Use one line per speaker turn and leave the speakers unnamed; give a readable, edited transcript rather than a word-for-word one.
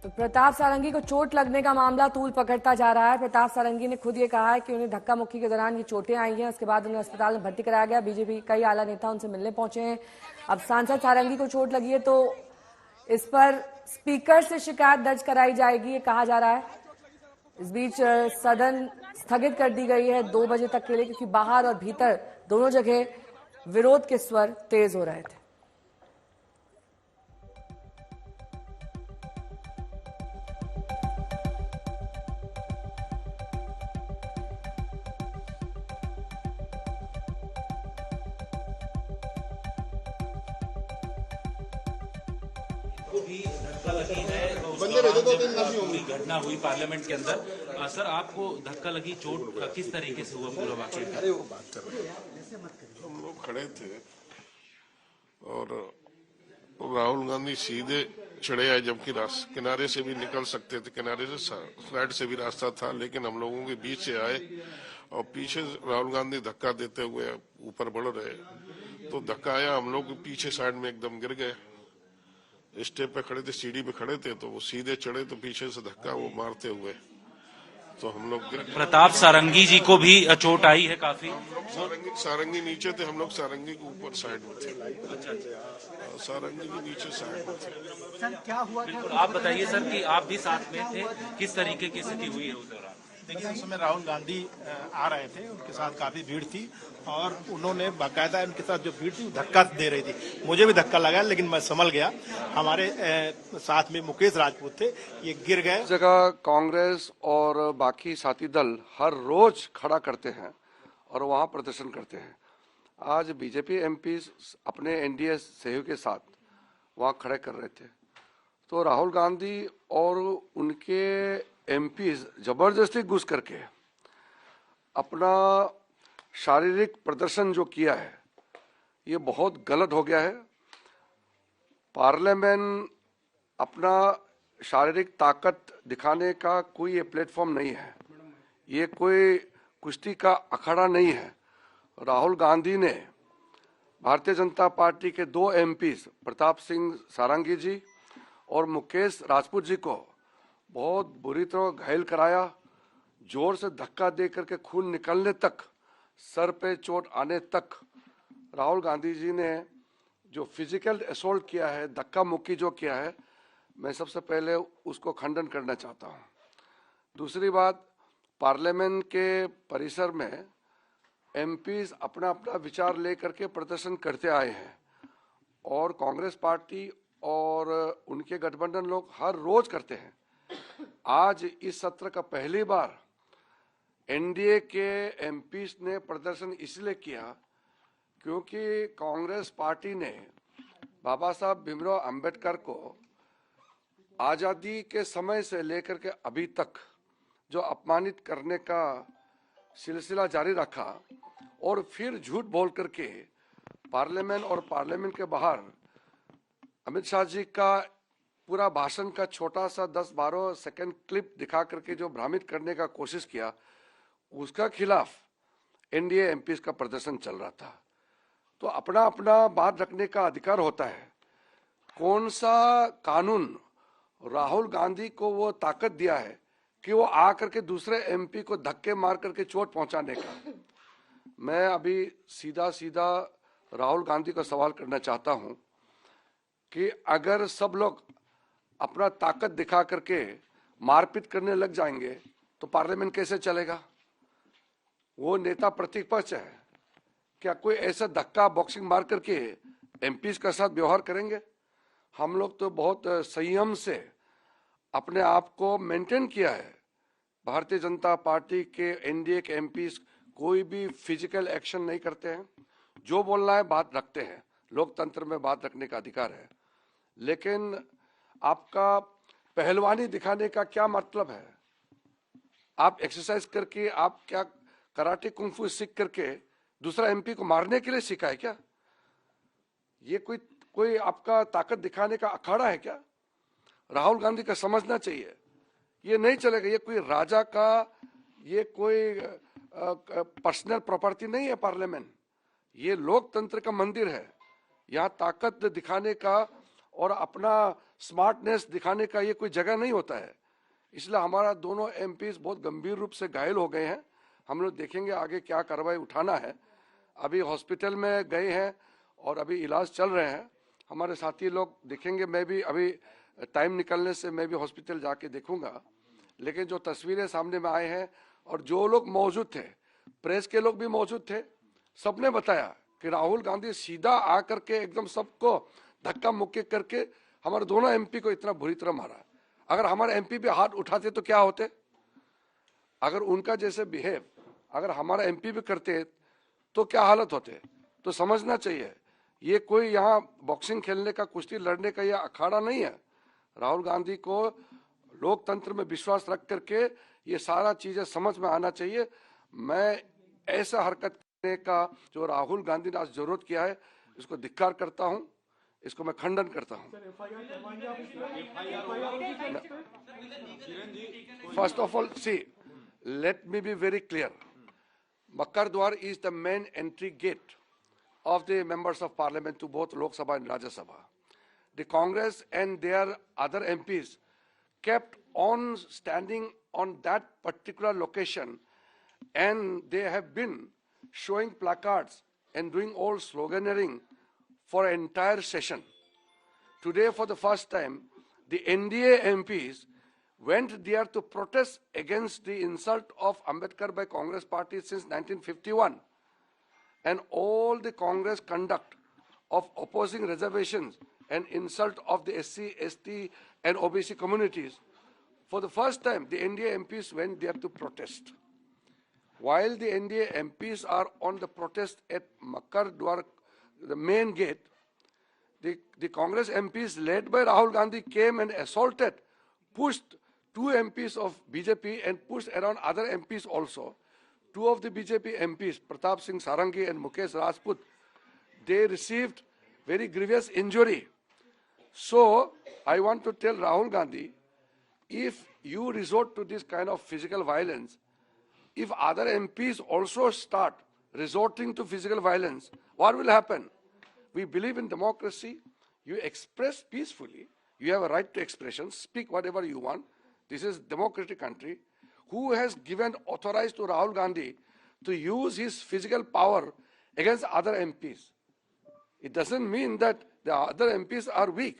तो प्रताप सारंगी को चोट लगने का मामला तूल पकड़ता जा रहा है। प्रताप सारंगी ने खुद ये कहा है कि उन्हें धक्का मुक्की के दौरान ये चोटें आई हैं। उसके बाद उन्हें अस्पताल में भर्ती कराया गया। बीजेपी कई आला नेता उनसे मिलने पहुंचे हैं। अब सांसद सारंगी को चोट लगी है तो इस पर स्पीकर से शिकायत दर्ज कराई जाएगी, ये कहा जा रहा है। इस बीच सदन स्थगित कर दी गई है 2 बजे तक के लिए, क्योंकि बाहर और भीतर दोनों जगह विरोध के स्वर तेज हो रहे थे।
को भी धक्का लगी है, पूरी घटना हुई पार्लियामेंट के अंदर। सर, आपको धक्का लगी, चोट किस तरीके से हुआ पूरा वाकया?
अरे वो बात कर रहे हैं, हम लोग खड़े थे और राहुल गांधी सीधे चढ़े आए, जबकि किनारे से भी निकल सकते थे, किनारे से साइड से भी रास्ता था, लेकिन हम लोगों के बीच से आए और पीछे राहुल गांधी धक्का देते हुए ऊपर बढ़ रहे, तो धक्का आया, हम लोग पीछे साइड में एकदम गिर गए। स्टेप पे खड़े थे, सीढ़ी पे खड़े थे, तो वो सीधे चढ़े तो पीछे से धक्का वो मारते हुए तो हम लोग गिर गए।
प्रताप सारंगी जी को भी चोट आई है काफी।
सारंगी नीचे थे, हम लोग सारंगी के ऊपर साइड में थे। सारंगी के नीचे साइड में थे।
सर क्या हुआ था?
आप बताइए सर कि आप भी साथ में थे, किस तरीके की स्थिति हुई है उस दौरान?
देखिए, उस समय राहुल गांधी आ रहे थे, उनके साथ काफी भीड़ थी और उन्होंने बाकायदा उनके साथ जो भीड़ थी वो धक्का दे रही थी। मुझे भी धक्का लगा, लेकिन मैं संभल गया। हमारे साथ में मुकेश राजपूत थे, ये गिर गए।
जगह कांग्रेस और बाकी साथी दल हर रोज खड़ा करते हैं और वहां प्रदर्शन करते हैं। आज बीजेपी एमपी अपने एनडीए सहयोग के साथ वहां खड़े कर रहे थे, तो राहुल गांधी और उनके एमपी जबरदस्ती घुस करके अपना शारीरिक प्रदर्शन जो किया है, ये बहुत गलत हो गया है। पार्लियामेंट अपना शारीरिक ताकत दिखाने का कोई ये प्लेटफॉर्म नहीं है, ये कोई कुश्ती का अखाड़ा नहीं है। राहुल गांधी ने भारतीय जनता पार्टी के 2 एमपीज प्रताप सिंह सारंगी जी और मुकेश राजपूत जी को बहुत बुरी तरह घायल कराया, जोर से धक्का दे करके खून निकलने तक, सर पे चोट आने तक। राहुल गांधी जी ने जो फिजिकल असॉल्ट किया है, धक्का मुक्की जो किया है, मैं सबसे पहले उसको खंडन करना चाहता हूं। दूसरी बात, पार्लियामेंट के परिसर में एमपीज अपना अपना विचार लेकर के प्रदर्शन करते आए हैं और कांग्रेस पार्टी और उनके गठबंधन लोग हर रोज करते हैं। आज इस सत्र का पहली बार एनडीए के एमपीज ने प्रदर्शन इसलिए किया क्योंकि कांग्रेस पार्टी ने बाबा साहब भीमराव अंबेडकर को आजादी के समय से लेकर के अभी तक जो अपमानित करने का सिलसिला जारी रखा और फिर झूठ बोल करके पार्लियामेंट और पार्लियामेंट के बाहर अमित शाह जी का पूरा भाषण का छोटा सा 10-12 सेकंड क्लिप दिखा करके जो भ्रमित करने का कोशिश किया, उसका खिलाफ एनडीए एमपीज का प्रदर्शन चल रहा था। तो अपना अपना बात रखने का अधिकार होता है। कौन सा कानून राहुल गांधी को वो ताकत दिया है कि वो आकर के दूसरे एमपी को धक्के मार करके चोट पहुंचाने का? मैं अभी सीधा सीधा राहुल गांधी को सवाल करना चाहता हूं कि अगर सब लोग अपना ताकत दिखा करके मारपीट करने लग जाएंगे तो पार्लियामेंट कैसे चलेगा? वो नेता प्रतिपक्ष है, क्या कोई ऐसा धक्का बॉक्सिंग मार करके एमपीज के साथ व्यवहार करेंगे? हम लोग तो बहुत संयम से अपने आप को मेंटेन किया है। भारतीय जनता पार्टी के एनडीए के एमपीज कोई भी फिजिकल एक्शन नहीं करते हैं, जो बोलना है बात रखते हैं, लोकतंत्र में बात रखने का अधिकार है। लेकिन आपका पहलवानी दिखाने का क्या मतलब है? आप एक्सरसाइज करके, आप क्या कराटे कुंफू सीख करके दूसरा एमपी को मारने के लिए सीखा है क्या? ये कोई आपका ताकत दिखाने का अखाड़ा है क्या? राहुल गांधी का समझना चाहिए, ये नहीं चलेगा। ये कोई राजा का, ये कोई पर्सनल प्रॉपर्टी नहीं है पार्लियामेंट, ये लोकतंत्र का मंदिर है। यहाँ ताकत दिखाने का और अपना स्मार्टनेस दिखाने का ये कोई जगह नहीं होता है। इसलिए हमारा दोनों एमपीज बहुत गंभीर रूप से घायल हो गए हैं। हम लोग देखेंगे आगे क्या कार्रवाई उठाना है। अभी हॉस्पिटल में गए हैं और अभी इलाज चल रहे हैं। हमारे साथी लोग देखेंगे, मैं भी अभी टाइम निकलने से मैं भी हॉस्पिटल जाके देखूंगा। लेकिन जो तस्वीरें सामने में आए हैं और जो लोग मौजूद थे, प्रेस के लोग भी मौजूद थे, सबने बताया कि राहुल गांधी सीधा आकर के एकदम सबको धक्का मुक्की करके हमारे दोनों एमपी को इतना बुरी तरह मारा। अगर हमारे एमपी भी हाथ उठाते तो क्या होते? अगर उनका जैसे बिहेव अगर हमारा एमपी भी करते तो क्या हालत होते? तो समझना चाहिए ये कोई यहाँ बॉक्सिंग खेलने का, कुश्ती लड़ने का यह अखाड़ा नहीं है। राहुल गांधी को लोकतंत्र में विश्वास रख करके ये सारा चीजें समझ में आना चाहिए। मैं ऐसा हरकत करने का जो राहुल गांधी ने आज जरूरत किया है, इसको धिक्कार करता हूं, इसको मैं खंडन करता हूं। First of all, see, let me be very clear. Makkar Dwar is the main entry gate of the members of parliament to both Lok Sabha and Rajya Sabha. The Congress and their other MPs kept on standing on that particular location, and they have been showing placards and doing all sloganeering for an entire session. Today, for the first time, the NDA MPs went there to protest against the insult of Ambedkar by Congress party since 1951. And all the Congress conduct of opposing reservations and insult of the SC, ST and OBC communities. For the first time, the NDA MPs went there to protest. While the NDA MPs are on the protest at Makkar Dwar, the main gate, the Congress MPs led by Rahul Gandhi came and assaulted, pushed two MPs of BJP and pushed around other MPs also. Two of the BJP MPs, Pratap Singh Sarangi and Mukesh Rajput, they received very grievous injury. So I want to tell Rahul Gandhi, if you resort to this kind of physical violence, if other MPs also start resorting to physical violence, what will happen? We believe in democracy. You express peacefully. You have a right to expression. Speak whatever you want. This is a democratic country. Who has given authorized to Rahul Gandhi to use his physical power against other MPs? It doesn't mean that the other MPs are weak.